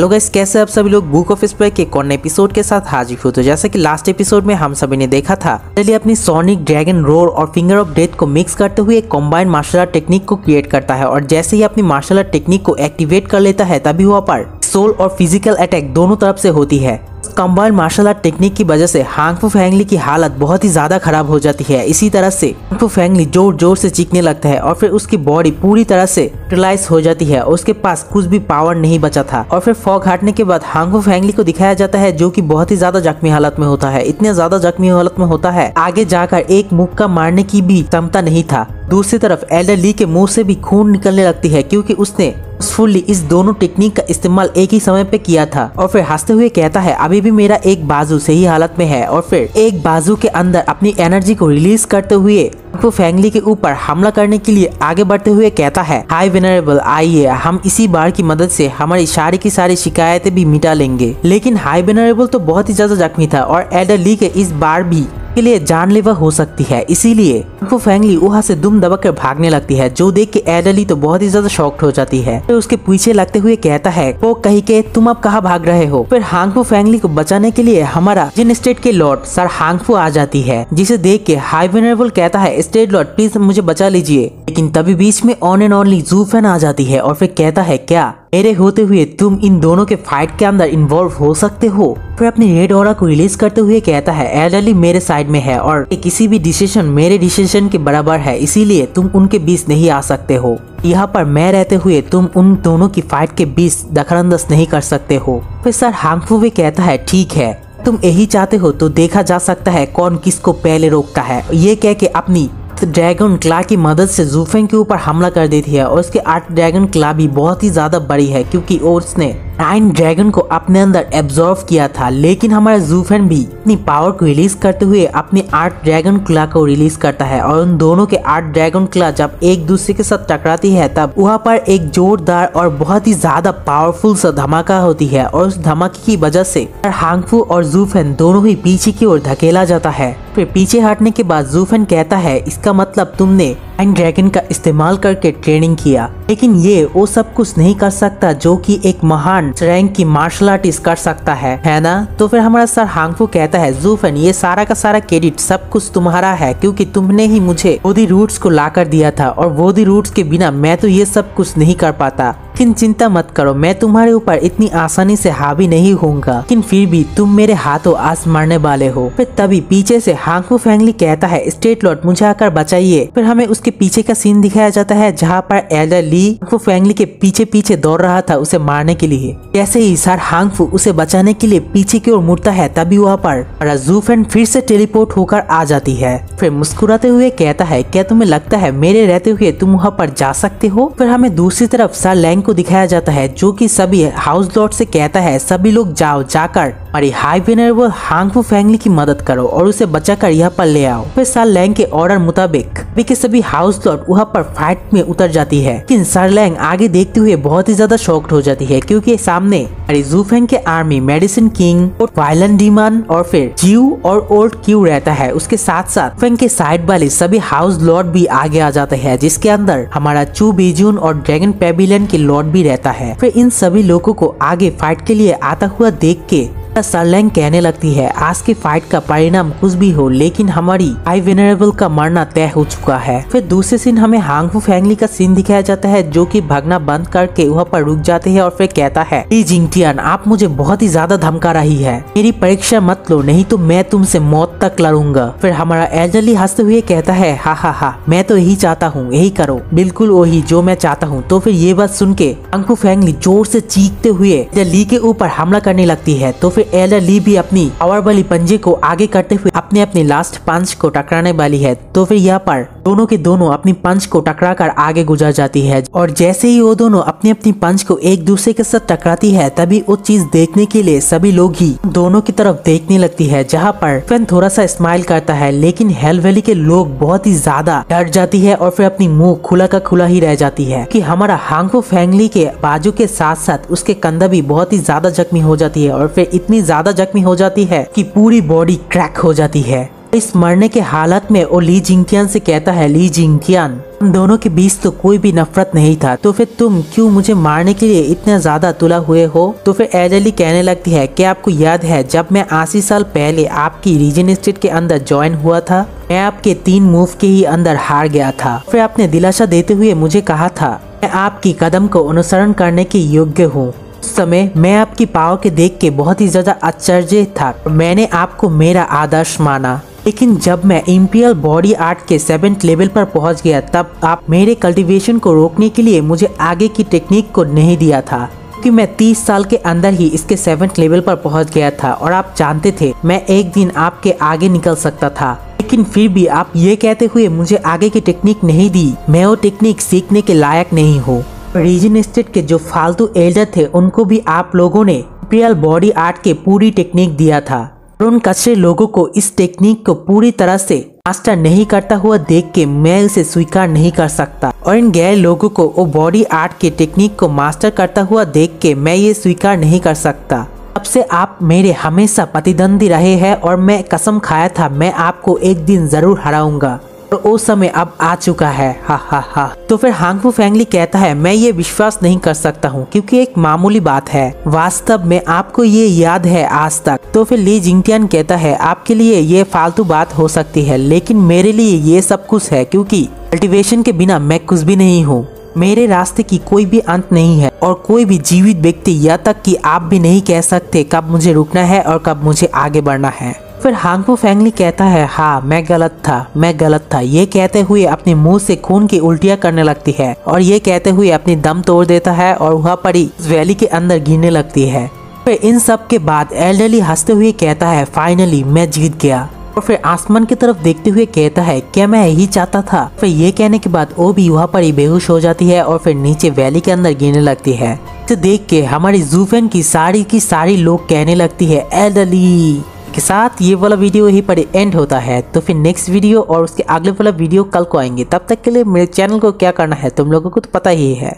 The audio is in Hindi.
हेलो गाइस, कैसे आप सभी लोग बुक ऑफ स्पाई के कौन एपिसोड के साथ हाजिर हो। तो जैसे कि लास्ट एपिसोड में हम सभी ने देखा था, चलिए अपनी सोनिक, ड्रैगन, रोर और फिंगर ऑफ डेथ को मिक्स करते हुए एक कॉम्बाइंड मार्शल आर्ट टेक्निक को क्रिएट करता है। और जैसे ही अपनी मार्शल आर्ट टेक्निक को एक्टिवेट कर लेता है, तभी वहाँ पर सोल और फिजिकल अटैक दोनों तरफ से होती है। कॉम्बाइंड मार्शल आर्ट टेक्निक की वजह से हांग फू फेंगली की हालत बहुत ही ज्यादा खराब हो जाती है। इसी तरह से हांग फू फेंगली जोर जोर से चीखने लगता है और फिर उसकी बॉडी पूरी तरह से पैरालाइज हो जाती है और उसके पास कुछ भी पावर नहीं बचा था। और फिर फॉग हटने के बाद हांग फू फेंगली को दिखाया जाता है, जो कि बहुत ही ज्यादा जख्मी हालत में होता है। इतने ज्यादा जख्मी हालत में होता है, आगे जाकर एक मुक्का मारने की भी क्षमता नहीं था। दूसरी तरफ एल्डर ली के मुंह से भी खून निकलने लगती है, क्योंकि उसने फुल्ली इस दोनों टेक्निक का इस्तेमाल एक ही समय पे किया था। और फिर हंसते हुए कहता है, अभी भी मेरा एक बाजू सही हालत में है। और फिर एक बाजू के अंदर अपनी एनर्जी को रिलीज करते हुए वो फेंगली के ऊपर हमला करने के लिए आगे बढ़ते हुए कहता है, हाय वेनरेबल, आइए हम इसी बार की मदद से हमारी सारी की सारी शिकायतें भी मिटा लेंगे। लेकिन हाय वेनरेबल तो बहुत ही ज्यादा जख्मी था और एल्डर ली के इस बार भी के लिए जानलेवा हो सकती है। इसीलिए वो फेंगली वहाँ से दुम दबक कर भागने लगती है, जो देख के एल्डर ली तो बहुत ही ज्यादा शॉक्ड हो जाती है। फिर उसके पीछे लगते हुए कहता है, वो कही के तुम अब कहाँ भाग रहे हो। फिर हांग फू फेंगली को बचाने के लिए हमारा जिन स्टेट के लॉर्ड सर हांग फू आ जाती है, जिसे देख के हाई वेनरेबल कहता है, स्टेट लॉर्ड प्लीज मुझे बचा लीजिए। लेकिन तभी बीच में ऑन एंड ओनली जू फैन आ जाती है और फिर कहता है, क्या मेरे होते हुए तुम इन दोनों के फाइट के अंदर इन्वॉल्व हो सकते हो। फिर अपनी रेड ऑरा को रिलीज करते हुए कहता है, एल्डरली मेरे साइड में है और किसी भी डिसीजन मेरे डिसीजन के बराबर है, इसीलिए तुम उनके बीच नहीं आ सकते हो। यहाँ पर मैं रहते हुए तुम उन दोनों की फाइट के बीच दखलअंदाज नहीं कर सकते हो। फिर सर हांग फू भी कहता है, ठीक है, तुम यही चाहते हो तो देखा जा सकता है कौन किसको पहले रोकता है। ये कह के अपनी ड्रैगन क्ला की मदद से जूफेंग के ऊपर हमला कर देती है। और उसके 8 ड्रैगन क्ला भी बहुत ही ज्यादा बड़ी है, क्योंकि उसने 9 ड्रैगन को अपने अंदर एब्जॉर्व किया था। लेकिन हमारा जूफेन भी अपनी पावर को रिलीज करते हुए अपनी 8 ड्रैगन क्ला को रिलीज करता है। और उन दोनों के 8 ड्रैगन क्ला जब एक दूसरे के साथ टकराती है, तब वहाँ पर एक जोरदार और बहुत ही ज्यादा पावरफुल सा धमाका होती है। और उस धमाके की वजह से हांग फू और जूफेन दोनों ही पीछे की ओर धकेला जाता है। फिर पीछे हटने के बाद जूफेन कहता है, इसका मतलब तुमने 9 ड्रैगन का इस्तेमाल करके ट्रेनिंग किया, लेकिन ये वो सब कुछ नहीं कर सकता जो कि एक महान रैंक की मार्शल आर्टिस्ट कर सकता है ना। तो फिर हमारा सर हांग फू कहता है, जूफेन ये सारा का सारा क्रेडिट सब कुछ तुम्हारा है, क्योंकि तुमने ही मुझे वोदी रूट्स को लाकर दिया था और वोदी रूट्स के बिना मैं तो ये सब कुछ नहीं कर पाता। लेकिन चिंता मत करो, मैं तुम्हारे ऊपर इतनी आसानी से हावी नहीं होऊंगा, लेकिन फिर भी तुम मेरे हाथों आज मरने वाले हो। फिर तभी पीछे से हांग फू फेंगली कहता है, स्टेट लॉर्ड मुझे आकर बचाइए। फिर हमें उसके पीछे का सीन दिखाया जाता है, जहाँ पर एल्डर ली हांग फू फेंगली के पीछे पीछे दौड़ रहा था उसे मारने के लिए। जैसे ही सर हांग फू उसे बचाने के लिए पीछे की ओर मुड़ता है, तभी वहाँ पर जूफेन फिर से टेलीपोर्ट होकर आ जाती है। फिर मुस्कुराते हुए कहता है, क्या तुम्हें लगता है मेरे रहते हुए तुम वहाँ पर जा सकते हो। फिर हमें दूसरी तरफ सर लैंग को दिखाया जाता है, जो कि सभी हाउस लॉर्ड से कहता है, सभी लोग जाओ, जाकर हमारी हाई वेनरेबल हांग फू फेंगली की मदद करो और उसे बचाकर यहाँ पर ले आओ। फिर सर लैंग के ऑर्डर मुताबिक सभी हाउस लॉर्ड वहाँ पर फाइट में उतर जाती है। लेकिन सर लैंग आगे देखते हुए बहुत ही ज्यादा शॉक्ड हो जाती है, क्योंकि सामने जूफेंग के आर्मी, मेडिसिन किंग और वायलेंट डीमन और फिर जीव और ओल्ड क्यू रहता है। उसके साथ साथ फेंग के साइड वाले सभी हाउस लॉर्ड भी आगे आ जाते हैं, जिसके अंदर हमारा चू बेजुन और ड्रैगन पेविलियन के लॉर्ड भी रहता है। फिर इन सभी लोगों को आगे फाइट के लिए आता हुआ देख के सर लैंग कहने लगती है, आज की फाइट का परिणाम कुछ भी हो, लेकिन हमारी हाई वेनरेबल का मरना तय हो चुका है। फिर दूसरे सीन हमें हांग फू फेंगली का सीन दिखाया जाता है, जो कि भागना बंद करके वहाँ पर रुक जाते हैं और फिर कहता है, ली जिंगटियान आप मुझे बहुत ही ज्यादा धमका रही है, मेरी परीक्षा मत लो, नहीं तो मैं तुमसे मौत तक लड़ूंगा। फिर हमारा एल्डरली हंसते हुए कहता है, हा हा हा, मैं तो यही चाहता हूँ, यही करो, बिल्कुल वही जो मैं चाहता हूँ। तो फिर ये बात सुन के हांग फू फेंगली जोर से चीखते हुए ली के ऊपर हमला करने लगती है। तो फिर एल्डर ली भी अपनी पावर वाली पंजे को आगे करते हुए अपने लास्ट पंच को टकराने वाली है। तो फिर यहाँ पर दोनों के दोनों अपनी पंच को टकरा कर आगे गुजर जाती है। और जैसे ही वो दोनों अपनी अपनी पंच को एक दूसरे के साथ टकराती है, तभी वो चीज देखने के लिए सभी लोग ही दोनों की तरफ देखने लगती है, जहाँ पर फैन थोड़ा सा स्माइल करता है। लेकिन हेल वैली के लोग बहुत ही ज्यादा डर जाती है और फिर अपनी मुंह खुला का खुला ही रह जाती है, कि हमारा हांग फू फेंगली के बाजू के साथ साथ उसके कंधा भी बहुत ही ज्यादा जख्मी हो जाती है। और फिर इतनी ज्यादा जख्मी हो जाती है कि पूरी बॉडी क्रैक हो जाती है। इस मरने के हालत में वो ली जिंगटियान से कहता है, ली जिंगटियान हम दोनों के बीच तो कोई भी नफरत नहीं था, तो फिर तुम क्यों मुझे मारने के लिए इतना ज्यादा तुला हुए हो? तो फिर एडली कहने लगती है कि आपको याद है जब मैं 80 साल पहले आपकी रीजन स्टेट के अंदर ज्वाइन हुआ था, मैं आपके 3 मूव के ही अंदर हार गया था। फिर आपने दिलासा देते हुए मुझे कहा था मैं आपकी कदम को अनुसरण करने के योग्य हूँ। उस समय मैं आपकी पावर के देख के बहुत ही ज्यादा आश्चर्यचकित था। मैंने आपको मेरा आदर्श माना, लेकिन जब मैं इंपीरियल बॉडी आर्ट के 7th लेवल पर पहुंच गया तब आप मेरे कल्टीवेशन को रोकने के लिए मुझे आगे की टेक्निक को नहीं दिया था, क्योंकि मैं 30 साल के अंदर ही इसके 7th लेवल पर पहुंच गया था और आप जानते थे मैं एक दिन आपके आगे निकल सकता था। लेकिन फिर भी आप ये कहते हुए मुझे आगे की टेक्निक नहीं दी। मैं वो टेक्निक सीखने के लायक नहीं हूँ। रीजन स्टेट के जो फालतू एल्डर थे उनको भी आप लोगों ने इंपीरियल बॉडी आर्ट के पूरी टेक्निक दिया था, और उन कच्चे लोगों को इस टेक्निक को पूरी तरह से मास्टर नहीं करता हुआ देख के मैं इसे स्वीकार नहीं कर सकता, और इन गैर लोगों को वो बॉडी आर्ट के टेक्निक को मास्टर करता हुआ देख के मैं ये स्वीकार नहीं कर सकता। अब से आप मेरे हमेशा प्रतिद्वंदी रहे हैं और मैं कसम खाया था मैं आपको एक दिन जरूर हराऊंगा, और वो समय अब आ चुका है। हा हा हा। तो फिर हांगफू फेंगली कहता है मैं ये विश्वास नहीं कर सकता हूँ, क्योंकि एक मामूली बात है, वास्तव में आपको ये याद है आज तक। तो फिर ली जिंगटियान कहता है आपके लिए ये फालतू बात हो सकती है, लेकिन मेरे लिए ये सब कुछ है, क्योंकि कल्टीवेशन के बिना मैं कुछ भी नहीं हूँ। मेरे रास्ते की कोई भी अंत नहीं है, और कोई भी जीवित व्यक्ति या तक कि आप भी नहीं कह सकते कब मुझे रुकना है और कब मुझे आगे बढ़ना है। फिर हांगफू फेंगली कहता है हाँ मैं गलत था। ये कहते हुए अपने मुंह से खून की उल्टियां करने लगती है, और ये कहते हुए अपनी दम तोड़ देता है और वहाँ पर ही वैली के अंदर गिरने लगती है। फिर इन सब के बाद एल्डरली हंसते हुए कहता है फाइनली मैं जीत गया, और फिर आसमान की तरफ देखते हुए कहता है क्या मैं यही चाहता था। फिर ये कहने के बाद वो भी वहाँ पर ही बेहोश हो जाती है और फिर नीचे वैली के अंदर गिरने लगती है। इसे देख के हमारी ज़ूफेन की सारी लोग कहने लगती है एल्डरली। के साथ ये वाला वीडियो यहीं पर एंड होता है। तो फिर नेक्स्ट वीडियो और उसके अगले वाला वीडियो कल को आएंगे। तब तक के लिए मेरे चैनल को क्या करना है तुम लोगों को तो पता ही है।